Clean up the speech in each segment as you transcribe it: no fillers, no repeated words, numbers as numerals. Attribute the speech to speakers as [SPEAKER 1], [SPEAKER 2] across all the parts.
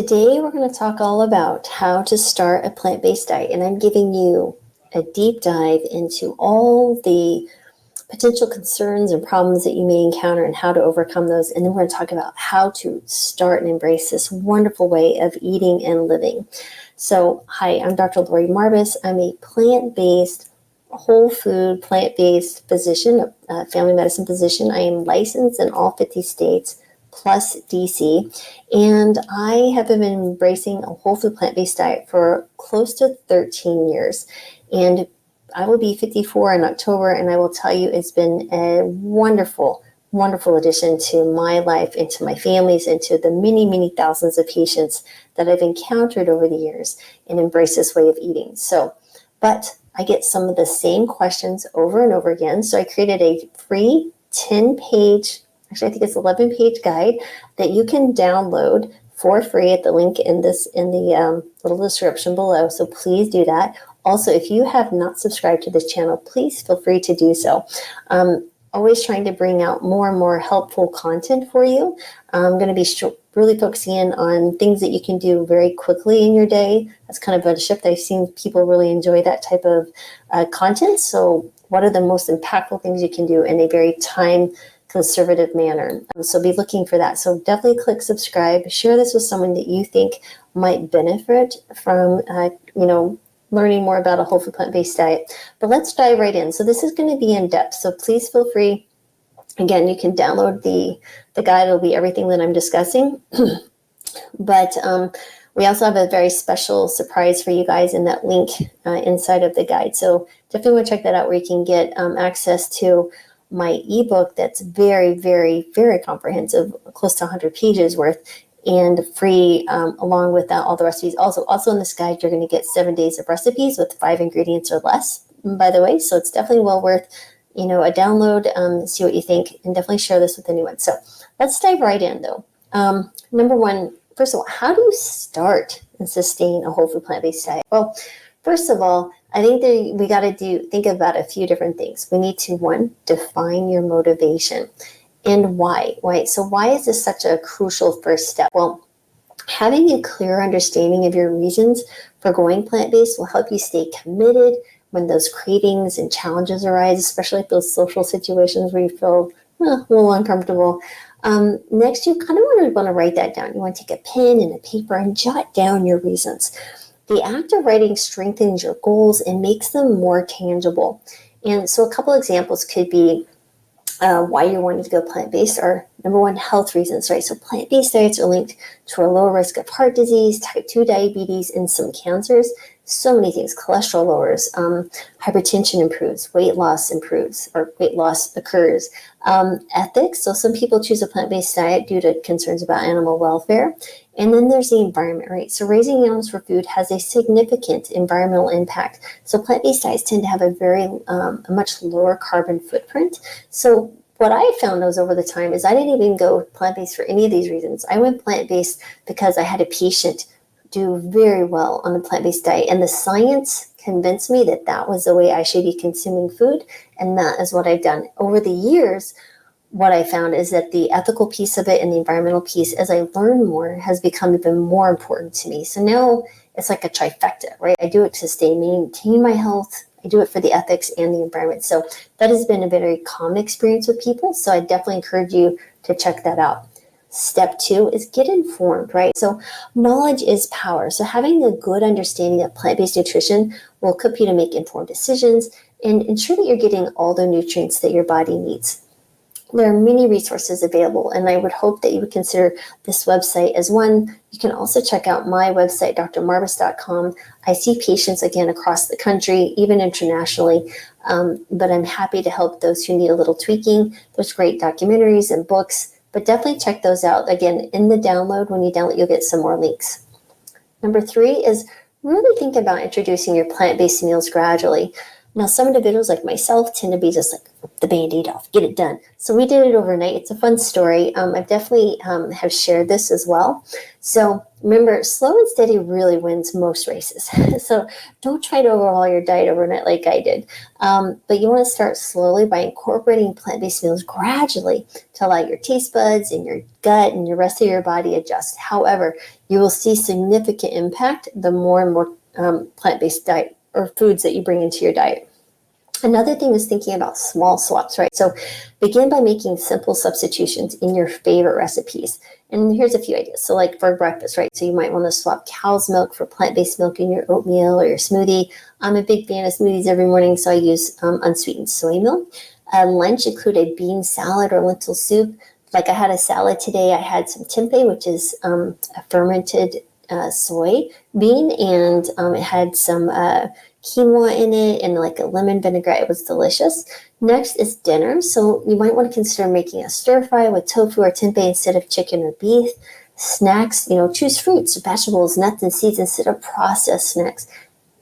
[SPEAKER 1] Today we're going to talk all about how to start a plant-based diet, and I'm giving you a deep dive into all the potential concerns and problems that you may encounter and how to overcome those. And then we're going to talk about how to start and embrace this wonderful way of eating and living. So, hi, I'm Dr. Lori Marbus. I'm a plant-based, whole food, plant-based physician, family medicine physician. I am licensed in all 50 states plus DC, and I have been embracing a whole food plant-based diet for close to 13 years. And I will be 54 in October, and I will tell you it's been a wonderful, wonderful addition to my life and to my family's and to the many, many thousands of patients that I've encountered over the years and embrace this way of eating. But I get some of the same questions over and over again. So I created a free 10-page, actually I think it's 11-page guide that you can download for free at the link in the little description below. So please do that. Also, if you have not subscribed to this channel, please feel free to do so. Always trying to bring out more and more helpful content for you. I'm going to be really focusing in on things that you can do very quickly in your day. That's kind of a shift. I've seen people really enjoy that type of content. So what are the most impactful things you can do in a very time-conservative manner? So be looking for that. So definitely click subscribe. Share this with someone that you think might benefit from, learning more about a whole food plant-based diet. But let's dive right in. So this is going to be in depth. So please feel free. Again, you can download the guide. It'll be everything that I'm discussing. But we also have a very special surprise for you guys in that link inside of the guide. So definitely want to check that out, where you can get access to my ebook that's very, very, very comprehensive, close to 100 pages worth, and free along with all the recipes. Also in this guide, you're going to get 7 days of recipes with 5 ingredients or less, by the way. So it's definitely well worth, a download, see what you think, and definitely share this with anyone. So let's dive right in though. Number one, first of all, how do you start and sustain a whole food plant-based diet? Well, first of all, I think that we got to think about a few different things. We need to, one, define your motivation. And why, right? So why is this such a crucial first step? Well, having a clear understanding of your reasons for going plant-based will help you stay committed when those cravings and challenges arise, especially if those social situations where you feel a little uncomfortable. Next, you kind of want to write that down. You want to take a pen and a paper and jot down your reasons. The act of writing strengthens your goals and makes them more tangible. And so a couple examples could be why you're wanting to go plant-based are, number one, health reasons, right? So plant-based diets are linked to a lower risk of heart disease, type 2 diabetes, and some cancers. So many things. Cholesterol lowers, hypertension improves, weight loss improves, or weight loss occurs. Ethics, so some people choose a plant-based diet due to concerns about animal welfare. And then there's the environment, right? So raising animals for food has a significant environmental impact. So plant-based diets tend to have a much lower carbon footprint. So what I found over the time is I didn't even go plant-based for any of these reasons. I went plant-based because I had a patient do very well on a plant-based diet, and the science convinced me that that was the way I should be consuming food, and that is what I've done. Over the years, what I found is that the ethical piece of it and the environmental piece, as I learn more, has become even more important to me. So now it's like a trifecta, right? I do it to maintain my health. I do it for the ethics and the environment. So that has been a very common experience with people. So I definitely encourage you to check that out. Step 2 is get informed, right? So knowledge is power. So having a good understanding of plant-based nutrition will equip you to make informed decisions and ensure that you're getting all the nutrients that your body needs. There are many resources available, and I would hope that you would consider this website as one. You can also check out my website, drmarbus.com. I see patients, again, across the country, even internationally, but I'm happy to help those who need a little tweaking. There's great documentaries and books, but definitely check those out. Again, in the download, when you download, you'll get some more links. Number 3 is really think about introducing your plant-based meals gradually. Now, some individuals like myself tend to be just like the Band-Aid off, get it done. So we did it overnight. It's a fun story. I've definitely have shared this as well. So remember, slow and steady really wins most races. So don't try to overhaul your diet overnight like I did. But you want to start slowly by incorporating plant-based meals gradually to allow your taste buds and your gut and the rest of your body adjust. However, you will see significant impact the more and more plant-based diet or foods that you bring into your diet. Another thing is thinking about small swaps, right? So begin by making simple substitutions in your favorite recipes. And here's a few ideas. So like for breakfast, right? So you might want to swap cow's milk for plant-based milk in your oatmeal or your smoothie. I'm a big fan of smoothies every morning, so I use unsweetened soy milk. Lunch, include a bean salad or lentil soup. Like I had a salad today. I had some tempeh, which is a fermented soy bean, and it had some quinoa in it and like a lemon vinaigrette. It was delicious. Next is dinner. So you might want to consider making a stir fry with tofu or tempeh instead of chicken or beef. Snacks, choose fruits, vegetables, nuts, and seeds instead of processed snacks.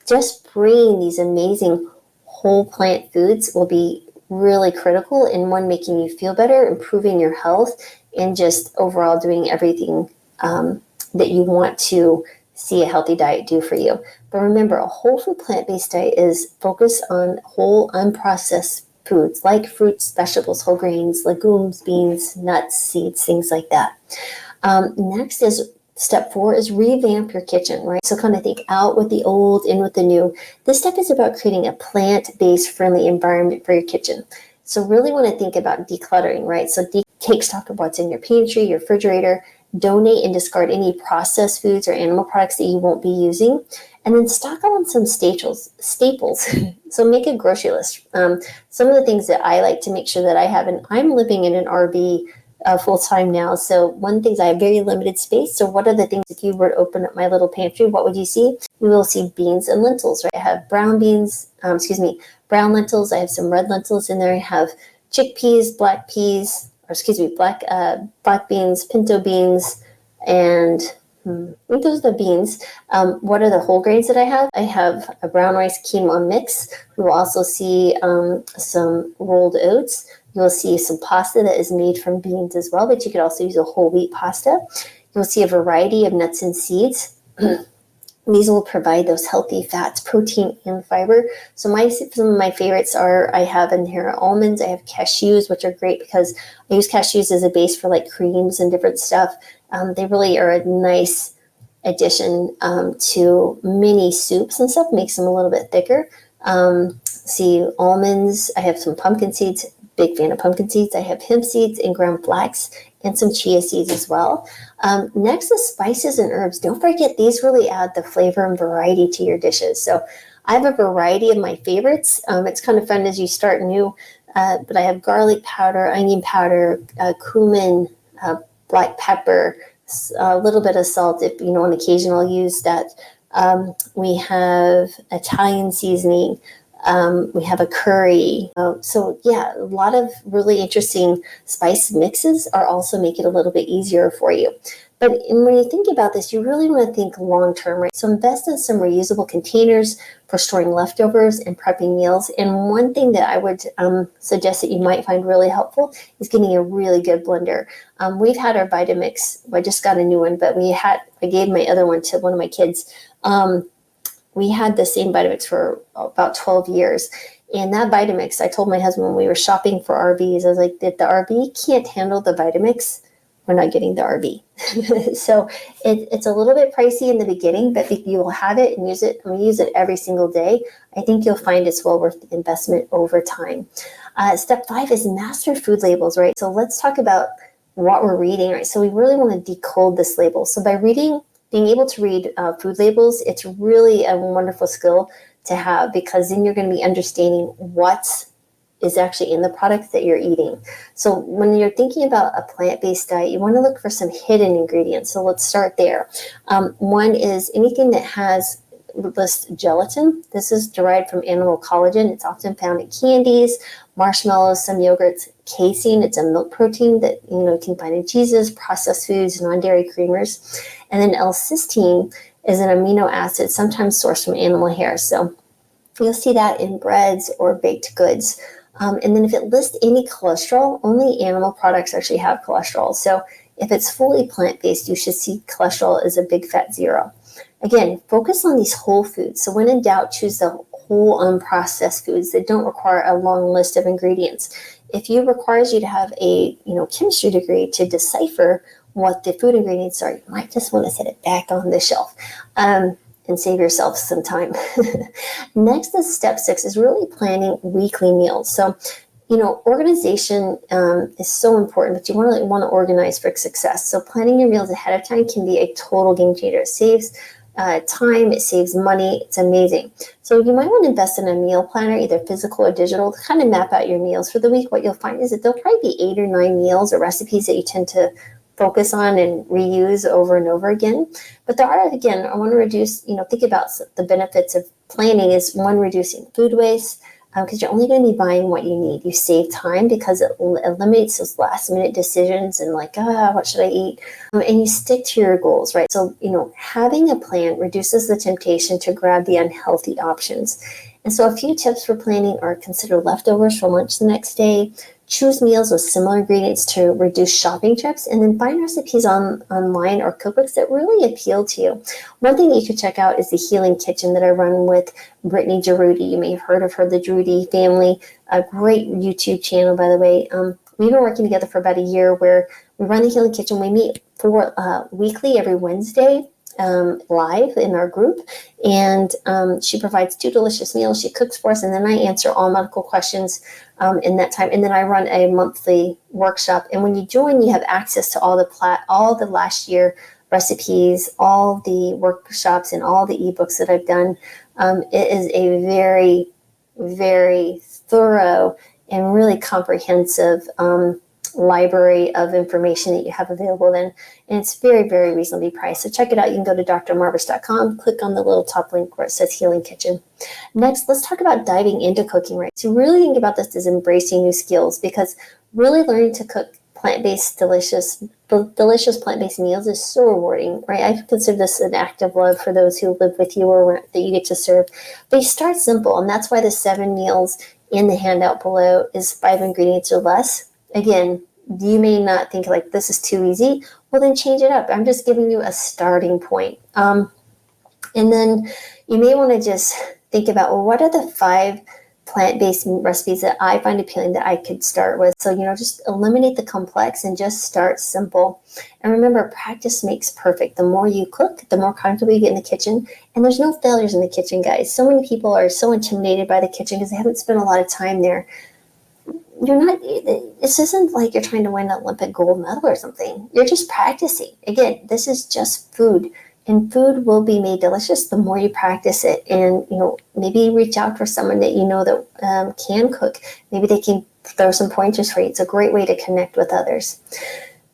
[SPEAKER 1] Just bringing these amazing whole plant foods will be really critical in one, making you feel better, improving your health, and just overall doing everything that you want to see a healthy diet do for you. But remember, a whole food plant-based diet is focused on whole unprocessed foods like fruits, vegetables, whole grains, legumes, beans, nuts, seeds, things like that. Next is step 4 is revamp your kitchen, right? So kind of think out with the old, in with the new. This step is about creating a plant-based friendly environment for your kitchen. So really want to think about decluttering, right? So take stock of what's in your pantry, your refrigerator, donate and discard any processed foods or animal products that you won't be using, and then stock up on some staples. So make a grocery list. Some of the things that I like to make sure that I have, and I'm living in an RV full time now. So one thing is I have very limited space. So what are the things, if you were to open up my little pantry, what would you see? You will see beans and lentils, right? I have brown lentils. I have some red lentils in there. I have chickpeas, black beans, pinto beans, and I think those are the beans. What are the whole grains that I have? I have a brown rice quinoa mix. You will also see some rolled oats. You'll see some pasta that is made from beans as well, but you could also use a whole wheat pasta. You'll see a variety of nuts and seeds. These will provide those healthy fats, protein, and fiber. So some of my favorites I have in here almonds. I have cashews, which are great because I use cashews as a base for like creams and different stuff. They really are a nice addition to many soups and stuff. Makes them a little bit thicker. See almonds. I have some pumpkin seeds. Big fan of pumpkin seeds. I have hemp seeds and ground flax and some chia seeds as well. Next is spices and herbs. Don't forget, these really add the flavor and variety to your dishes. So I have a variety of my favorites. It's kind of fun as you start new, but I have garlic powder, onion powder, cumin, black pepper, a little bit of salt. If on occasion I'll use that. We have Italian seasoning. We have a curry. So yeah, a lot of really interesting spice mixes are also make it a little bit easier for you. But when you think about this, you really want to think long term, right? So invest in some reusable containers for storing leftovers and prepping meals. And one thing that I would suggest that you might find really helpful is getting a really good blender. We've had our Vitamix. I just got a new one, but I gave my other one to one of my kids. We had the same Vitamix for about 12 years. And that Vitamix, I told my husband when we were shopping for RVs, I was like, if the RV can't handle the Vitamix, we're not getting the RV. So it's a little bit pricey in the beginning, but if you will have it and use it, use it every single day, I think you'll find it's well worth the investment over time. Step 5 is master food labels, right? So let's talk about what we're reading, right? So we really want to decode this label. So by being able to read food labels, it's really a wonderful skill to have, because then you're going to be understanding what is actually in the products that you're eating. So when you're thinking about a plant-based diet, you want to look for some hidden ingredients. So let's start there. One is anything that has gelatin. This is derived from animal collagen. It's often found in candies, marshmallows, some yogurts. Casein, it's a milk protein that you can find in cheeses, processed foods, non-dairy creamers. And then L-cysteine is an amino acid, sometimes sourced from animal hair. So You'll see that in breads or baked goods. And then if it lists any cholesterol, only animal products actually have cholesterol. So if it's fully plant-based, you should see cholesterol as a big fat zero. Again, focus on these whole foods. So when in doubt, choose the whole unprocessed foods that don't require a long list of ingredients. If it requires you to have a chemistry degree to decipher what the food ingredients are, you might just want to set it back on the shelf. And save yourself some time. Next is step 6 is really planning weekly meals. So, organization is so important, but you want to organize for success. So planning your meals ahead of time can be a total game changer. It saves time, it saves money, it's amazing. So you might want to invest in a meal planner, either physical or digital, to kind of map out your meals for the week. What you'll find is that there'll probably be 8 or 9 meals or recipes that you tend to focus on and reuse over and over again. But there are, again, I want to reduce, think about the benefits of planning is one, reducing food waste, because you're only going to be buying what you need. You save time because it eliminates those last minute decisions and what should I eat? And you stick to your goals, right? So, having a plan reduces the temptation to grab the unhealthy options. And so a few tips for planning are: consider leftovers for lunch the next day, choose meals with similar ingredients to reduce shopping trips, and then find recipes online or cookbooks that really appeal to you. One thing that you could check out is the Healing Kitchen that I run with Brittany Giroudi. You may have heard of her, the Giroudi family, a great YouTube channel, by the way. We've been working together for about a year where we run the Healing Kitchen. We meet for weekly every Wednesday live in our group, and she provides 2 delicious meals. She cooks for us, and then I answer all medical questions in that time. And then I run a monthly workshop. And when you join, you have access to all the last year recipes, all the workshops, and all the ebooks that I've done. It is a very, very thorough and really comprehensive library of information that you have available then, and it's very, very reasonably priced. So check it out. You can go to drmarvis.com, click on the little top link where it says Healing Kitchen. Next, let's talk about diving into cooking, right? So really think about this as embracing new skills, because really learning to cook plant-based, delicious plant-based meals is so rewarding, right? I consider this an act of love for those who live with you or that you get to serve. But you start simple, and that's why the 7 meals in the handout below is 5 ingredients or less. Again, you may not think this is too easy. Well, then change it up. I'm just giving you a starting point. And then you may want to just think about, well, what are the 5 plant-based recipes that I find appealing that I could start with? So, just eliminate the complex and just start simple. And remember, practice makes perfect. The more you cook, the more comfortable you get in the kitchen. And there's no failures in the kitchen, guys. So many people are so intimidated by the kitchen because they haven't spent a lot of time there. This isn't like you're trying to win an Olympic gold medal or something. You're just practicing. Again, this is just food, and food will be made delicious the more you practice it. And, maybe reach out for someone that that can cook. Maybe they can throw some pointers for you. It's a great way to connect with others.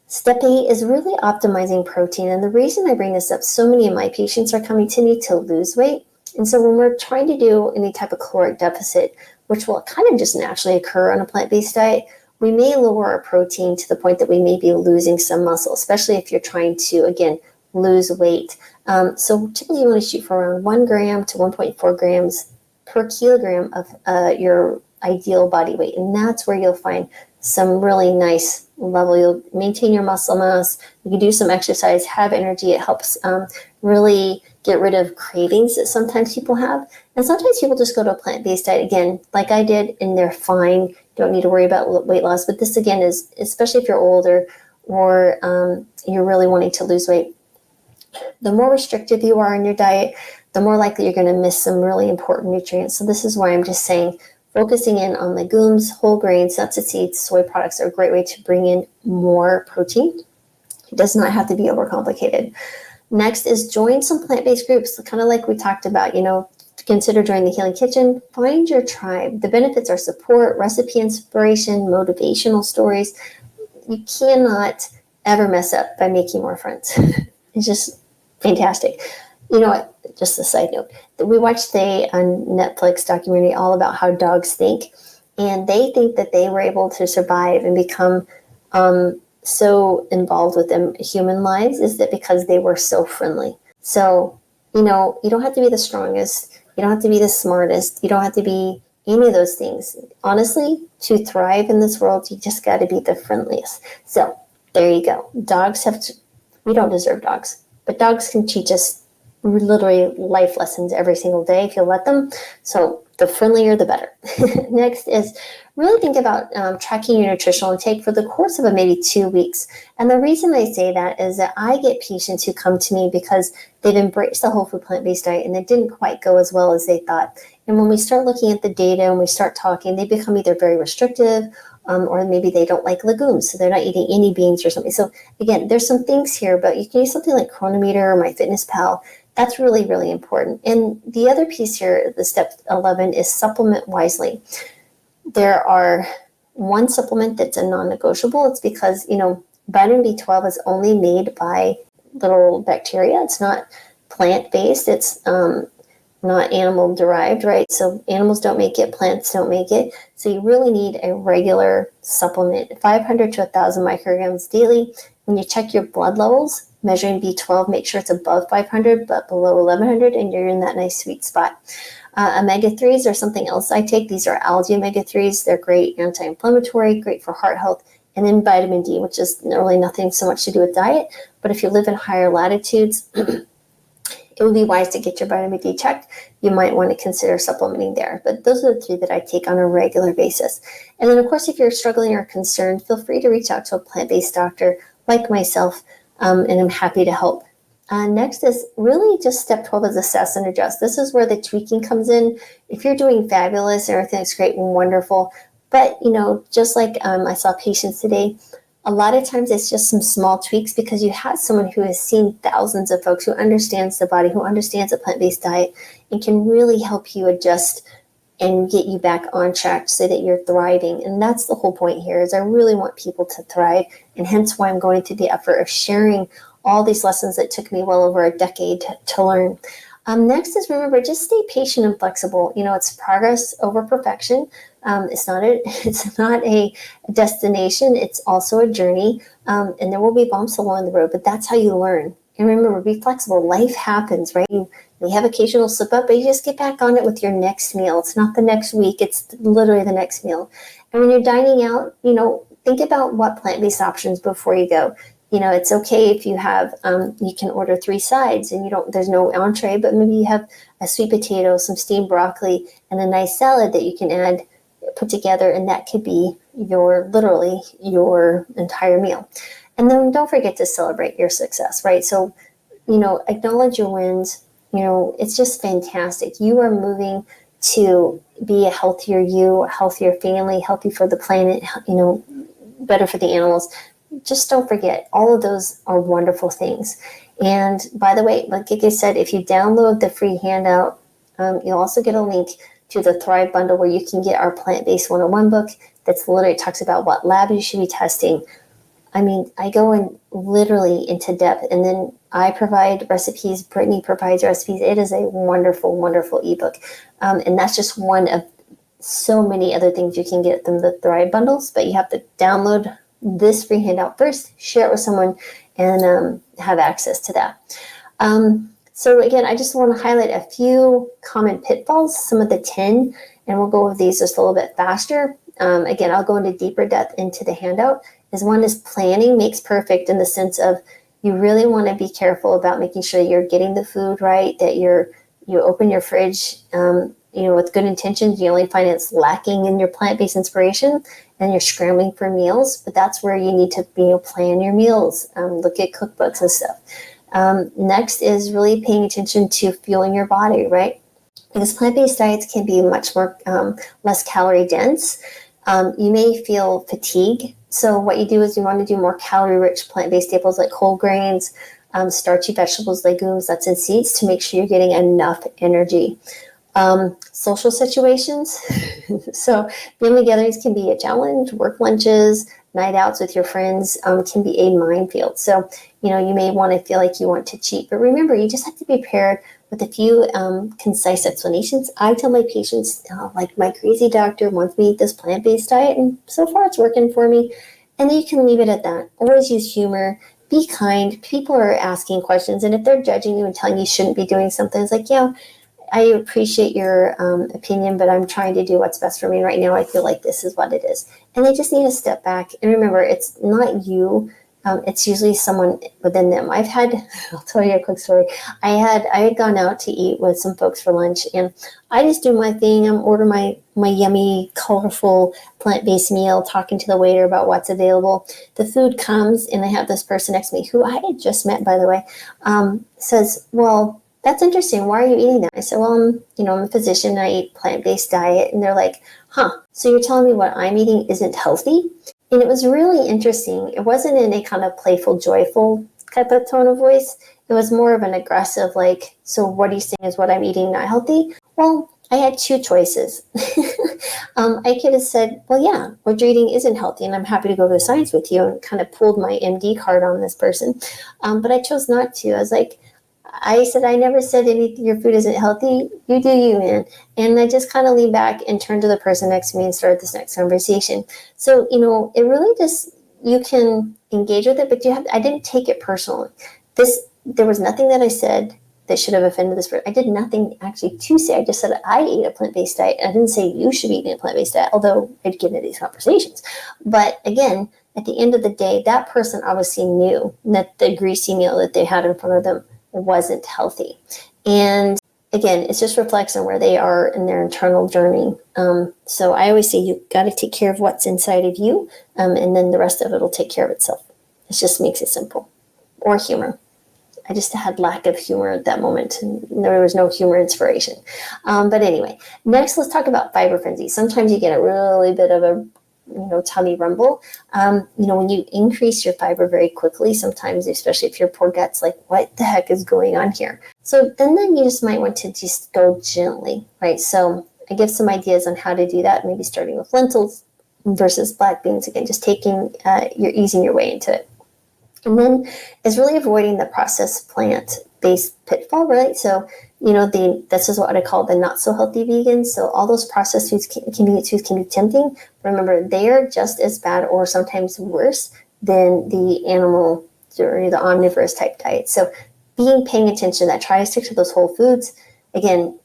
[SPEAKER 1] Step 8 is really optimizing protein. And the reason I bring this up, so many of my patients are coming to me to lose weight. And so when we're trying to do any type of caloric deficit, which will kind of just naturally occur on a plant-based diet, we may lower our protein to the point that we may be losing some muscle, especially if you're trying to, again, lose weight. So typically you want to shoot for around 1 gram to 1.4 grams per kilogram of your ideal body weight. And that's where you'll find some really nice level. You'll maintain your muscle mass. You can do some exercise, have energy. It helps really get rid of cravings that sometimes people have. And sometimes people just go to a plant-based diet, again, like I did, and they're fine. Don't need to worry about weight loss. But this, again, is especially if you're older or you're really wanting to lose weight. The more restrictive you are in your diet, the more likely you're going to miss some really important nutrients. So this is why I'm just saying, focusing in on legumes, whole grains, nuts and seeds, soy products are a great way to bring in more protein. It does not have to be overcomplicated. Next is join some plant-based groups, kind of like we talked about, consider joining the Healing Kitchen. Find your tribe. The benefits are support, recipe inspiration, motivational stories. You cannot ever mess up by making more friends. It's just fantastic. Just a side note, we watched a Netflix documentary all about how dogs think, and they think that they were able to survive and become so involved with them human lives is that because they were so friendly. So, you don't have to be the strongest. You don't have to be the smartest. You don't have to be any of those things. Honestly, to thrive in this world, you just got to be the friendliest. So there you go. We don't deserve dogs, but dogs can teach us literally life lessons every single day if you let them. So the friendlier, the better. Next is really think about tracking your nutritional intake for the course of maybe 2 weeks. And the reason I say that is that I get patients who come to me because they've embraced the whole food plant-based diet and it didn't quite go as well as they thought. And when we start looking at the data and we start talking, they become either very restrictive or maybe they don't like legumes, so they're not eating any beans or something. So again, there's some things here, but you can use something like Chronometer or MyFitnessPal. That's really, really important. And the other piece here, the step 11, is supplement wisely. There are one supplement that's a non-negotiable. It's because, vitamin B12 is only made by little bacteria. It's not plant-based. It's not animal derived, right? So animals don't make it, plants don't make it. So you really need a regular supplement, 500 to 1,000 micrograms daily. When you check your blood levels, measuring B12, make sure it's above 500 but below 1,100, and you're in that nice sweet spot. Omega-3s are something else I take. These are algae omega-3s. They're great anti-inflammatory, great for heart health. And then vitamin D, which is really nothing so much to do with diet. But if you live in higher latitudes, it would be wise to get your vitamin D checked. You might want to consider supplementing there. But those are the 3 that I take on a regular basis. And then, of course, if you're struggling or concerned, feel free to reach out to a plant-based doctor like myself, and I'm happy to help. Next is really just step 12 is assess and adjust. This is where the tweaking comes in. If you're doing fabulous and everything's great and wonderful, but, just like I saw patients today, a lot of times it's just some small tweaks because you have someone who has seen thousands of folks, who understands the body, who understands a plant-based diet, and can really help you adjust and get you back on track so that you're thriving. And that's the whole point here, is I really want people to thrive, and hence why I'm going through the effort of sharing all these lessons that took me well over a decade to learn. Next is, remember, just stay patient and flexible. It's progress over perfection. It's not a destination. It's also a journey, and there will be bumps along the road, but that's how you learn. And remember, be flexible. Life happens, right? You may have occasional slip up, but you just get back on it with your next meal. It's not the next week. It's literally the next meal. And when you're dining out, think about what plant-based options before you go. It's okay if you have, you can order 3 sides and there's no entree, but maybe you have a sweet potato, some steamed broccoli, and a nice salad that you can put together, and that could be literally your entire meal. And then don't forget to celebrate your success, right? So, acknowledge your wins. It's just fantastic. You are moving to be a healthier you, a healthier family, healthy for the planet, better for the animals. Just don't forget, all of those are wonderful things. And by the way, like I said, if you download the free handout, you'll also get a link to the Thrive Bundle where you can get our Plant-Based 101 book that's literally talks about what lab you should be testing. I mean, I go in literally into depth, and then I provide recipes. Brittany provides recipes. It is a wonderful, wonderful ebook. And that's just one of so many other things you can get from the Thrive Bundles, but you have to download this free handout first, share it with someone, and have access to that. So again, I just want to highlight a few common pitfalls, some of the 10, and we'll go over these just a little bit faster. Again, I'll go into deeper depth into the handout. One is planning makes perfect, in the sense of you really want to be careful about making sure you're getting the food right, that you open your fridge, with good intentions. You only find it's lacking in your plant-based inspiration, and you're scrambling for meals. But that's where you need to plan your meals, look at cookbooks and stuff. Next is really paying attention to fueling your body, right? Because plant-based diets can be much more less calorie dense. You may feel fatigue. So what you do is you want to do more calorie-rich plant-based staples like whole grains, starchy vegetables, legumes, nuts, and seeds to make sure you're getting enough energy. Social situations. So family gatherings can be a challenge. Work lunches, night outs with your friends can be a minefield. So, you may want to feel like you want to cheat. But remember, you just have to be prepared with a few concise explanations. I tell my patients, like my crazy doctor wants me to eat this plant-based diet, and so far it's working for me. And then you can leave it at that. Always use humor. Be kind. People are asking questions, and if they're judging you and telling you shouldn't be doing something, it's like, I appreciate your opinion, but I'm trying to do what's best for me right now. I feel like this is what it is. And they just need to step back. And remember, it's not you. It's usually someone within them. I'll tell you a quick story. I had gone out to eat with some folks for lunch, and I just do my thing. I'm ordering my yummy, colorful, plant-based meal, talking to the waiter about what's available. The food comes, and I have this person next to me, who I had just met, by the way, says, well, that's interesting. Why are you eating that? I said, well, I'm a physician. I eat plant-based diet. And they're like, huh, so you're telling me what I'm eating isn't healthy? And it was really interesting. It wasn't in a kind of playful, joyful type of tone of voice. It was more of an aggressive, like, so what are you saying is what I'm eating not healthy? Well, I had two choices. I could have said, well, yeah, what you're eating isn't healthy, and I'm happy to go over the science with you, and kind of pulled my MD card on this person. But I chose not to. I said, I never said anything, your food isn't healthy. You do you, man. And I just kind of leaned back and turned to the person next to me and started this next conversation. So, it really just, you can engage with it, but I didn't take it personally. There was nothing that I said that should have offended this person. I did nothing actually to say. I just said, I eat a plant-based diet. I didn't say you should be eating a plant-based diet, although I'd get into these conversations. But again, at the end of the day, that person obviously knew that the greasy meal that they had in front of them wasn't healthy. And again, it just reflects on where they are in their internal journey. So I always say you got to take care of what's inside of you, and then the rest of it will take care of itself. It just makes it simple. Or humor. I just had lack of humor at that moment, and there was no humor inspiration. But anyway, next let's talk about fiber frenzy. Sometimes you get a really bit of a tummy rumble. When you increase your fiber very quickly, sometimes, especially if your poor gut's like, what the heck is going on here? So then you just might want to just go gently, right? So I give some ideas on how to do that, maybe starting with lentils versus black beans. Again, just you're easing your way into it. And then is really avoiding the processed plant-based pitfall, right? So, this is what I call the not so healthy vegans. So all those processed foods, convenience foods can be tempting. Remember, they are just as bad or sometimes worse than the animal or the omnivorous type diet. So paying attention to that, try to stick to those whole foods. Again,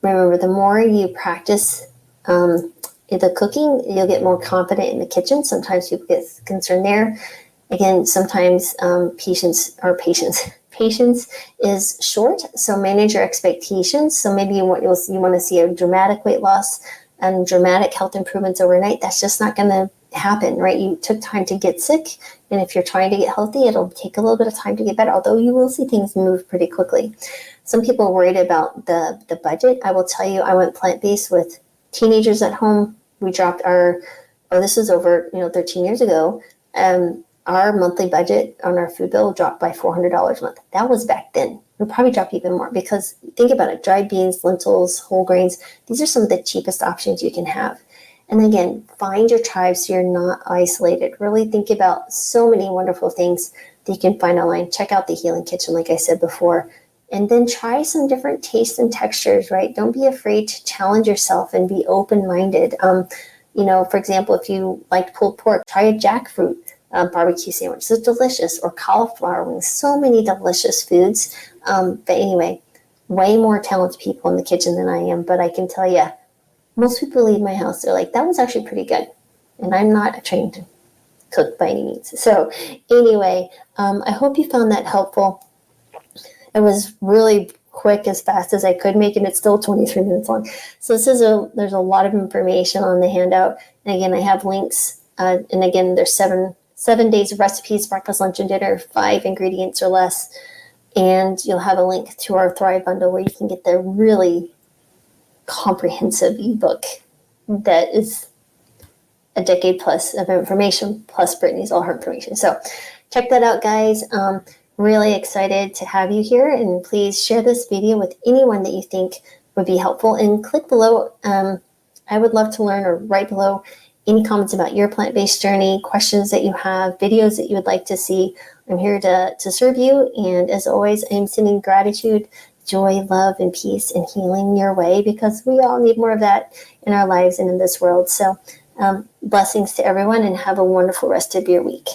[SPEAKER 1] remember, the more you practice the cooking, you'll get more confident in the kitchen. Sometimes people get concerned there. Again, sometimes patience is short, so manage your expectations. So maybe you want to see a dramatic weight loss and dramatic health improvements overnight. That's just not going to happen, right? You took time to get sick, and if you're trying to get healthy, it'll take a little bit of time to get better, although you will see things move pretty quickly. Some people are worried about the budget. I will tell you, I went plant-based with teenagers at home. We dropped this is over 13 years ago. Our monthly budget on our food bill dropped by $400 a month. That was back then. It probably dropped even more because think about it, dried beans, lentils, whole grains, these are some of the cheapest options you can have. And again, find your tribe so you're not isolated. Really think about so many wonderful things that you can find online. Check out the Healing Kitchen, like I said before, and then try some different tastes and textures, right? Don't be afraid to challenge yourself and be open-minded. For example, if you like pulled pork, try a jackfruit barbecue sandwich. So delicious. Or cauliflower wings. So many delicious foods. But anyway, way more talented people in the kitchen than I am. But I can tell you, most people leave my house, they're like, that was actually pretty good. And I'm not a trained cook by any means. So anyway, I hope you found that helpful. It was really quick, as fast as I could make it. It's still 23 minutes long. So there's a lot of information on the handout. And again, I have links. And again, there's seven days of recipes, breakfast, lunch, and dinner, 5 ingredients or less. And you'll have a link to our Thrive bundle where you can get the really comprehensive ebook that is a decade plus of information, plus Brittany's all her information. So check that out, guys. Really excited to have you here. And please share this video with anyone that you think would be helpful. And click below. I would love to learn, or write below any comments about your plant-based journey, questions that you have, videos that you would like to see. I'm here to serve you. And as always, I'm sending gratitude, joy, love, and peace and healing your way, because we all need more of that in our lives and in this world. So blessings to everyone, and have a wonderful rest of your week.